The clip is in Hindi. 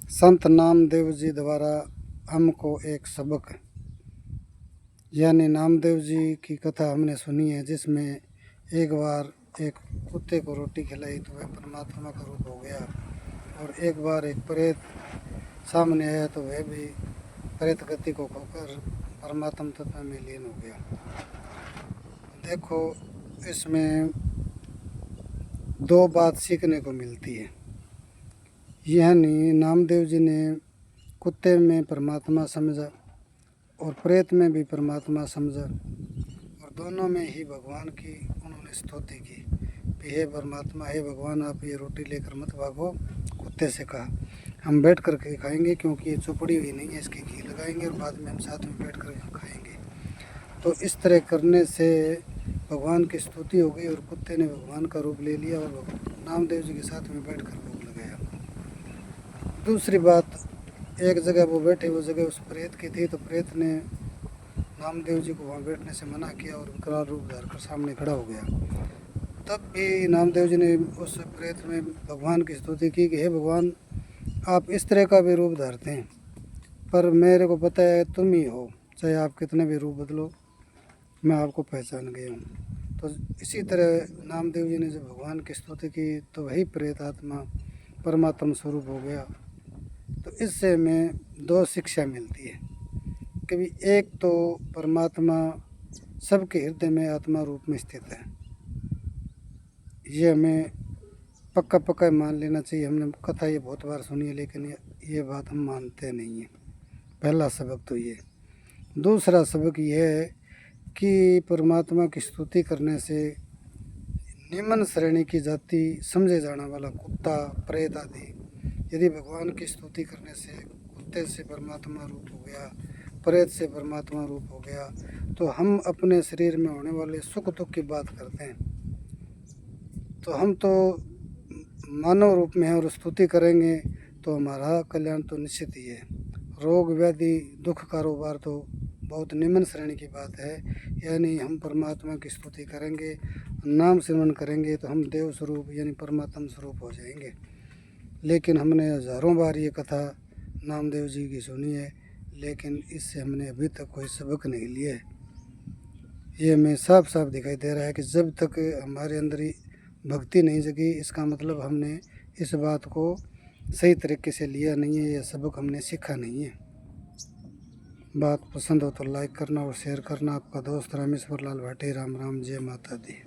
संत नामदेव जी द्वारा हमको एक सबक यानी नामदेव जी की कथा हमने सुनी है, जिसमें एक बार एक कुत्ते को रोटी खिलाई तो वह परमात्मा का रूप हो गया, और एक बार एक प्रेत सामने आया तो वह भी प्रेत गति को खोकर परमात्मा तत्व में लीन हो गया। देखो, इसमें दो बात सीखने को मिलती है। यानी नामदेव जी ने कुत्ते में परमात्मा समझा और प्रेत में भी परमात्मा समझा, और दोनों में ही भगवान की उन्होंने स्तुति की। हे परमात्मा, हे भगवान, आप ये रोटी लेकर मत भागो। कुत्ते से कहा, हम बैठ कर के खाएंगे, क्योंकि ये चुपड़ी हुई नहीं है, इसकी घी लगाएंगे और बाद में हम साथ में बैठ कर खाएंगे। तो इस तरह करने से भगवान की स्तुति हो गई और कुत्ते ने भगवान का रूप ले लिया और नामदेव जी के साथ में बैठ कर भोग लगाया। दूसरी बात, एक जगह वो बैठे, वो जगह उस प्रेत की थी, तो प्रेत ने नामदेव जी को वहाँ बैठने से मना किया और विकराल रूप धारकर सामने खड़ा हो गया। तब भी नामदेव जी ने उस प्रेत में भगवान की स्तुति की कि हे भगवान, आप इस तरह का भी रूप धारते हैं, पर मेरे को पता है तुम ही हो, चाहे आप कितने भी रूप बदलो, मैं आपको पहचान गया हूँ। तो इसी तरह नामदेव जी ने जब भगवान की स्तुति की तो वही प्रेत आत्मा परमात्मा स्वरूप हो गया। तो इससे हमें दो शिक्षा मिलती है कि एक तो परमात्मा सबके हृदय में आत्मा रूप में स्थित है, ये हमें पक्का पक्का मान लेना चाहिए। हमने कथा ये बहुत बार सुनी है, लेकिन ये बात हम मानते नहीं हैं। पहला सबक तो ये। दूसरा सबक ये है कि परमात्मा की स्तुति करने से निम्न श्रेणी की जाति समझे जाने वाला कुत्ता, प्रेत आदि, यदि भगवान की स्तुति करने से कुत्ते से परमात्मा रूप हो गया, प्रेत से परमात्मा रूप हो गया, तो हम अपने शरीर में होने वाले सुख दुख की बात करते हैं। तो हम तो मानव रूप में हैं और स्तुति करेंगे तो हमारा कल्याण तो निश्चित ही है। रोग व्याधि दुख कारोबार तो बहुत निम्न श्रेणी की बात है। यानी हम परमात्मा की स्तुति करेंगे, नाम सिमरन करेंगे तो हम देव स्वरूप यानी परमात्मा स्वरूप हो जाएंगे। लेकिन हमने हज़ारों बार ये कथा नामदेव जी की सुनी है, लेकिन इससे हमने अभी तक कोई सबक नहीं लिया है। ये हमें साफ साफ दिखाई दे रहा है कि जब तक हमारे अंदर ही भक्ति नहीं जगी, इसका मतलब हमने इस बात को सही तरीके से लिया नहीं है, यह सबक हमने सीखा नहीं है। बात पसंद हो तो लाइक करना और शेयर करना। आपका दोस्त रामेश्वर लाल भाटी। राम राम, जय माता दी।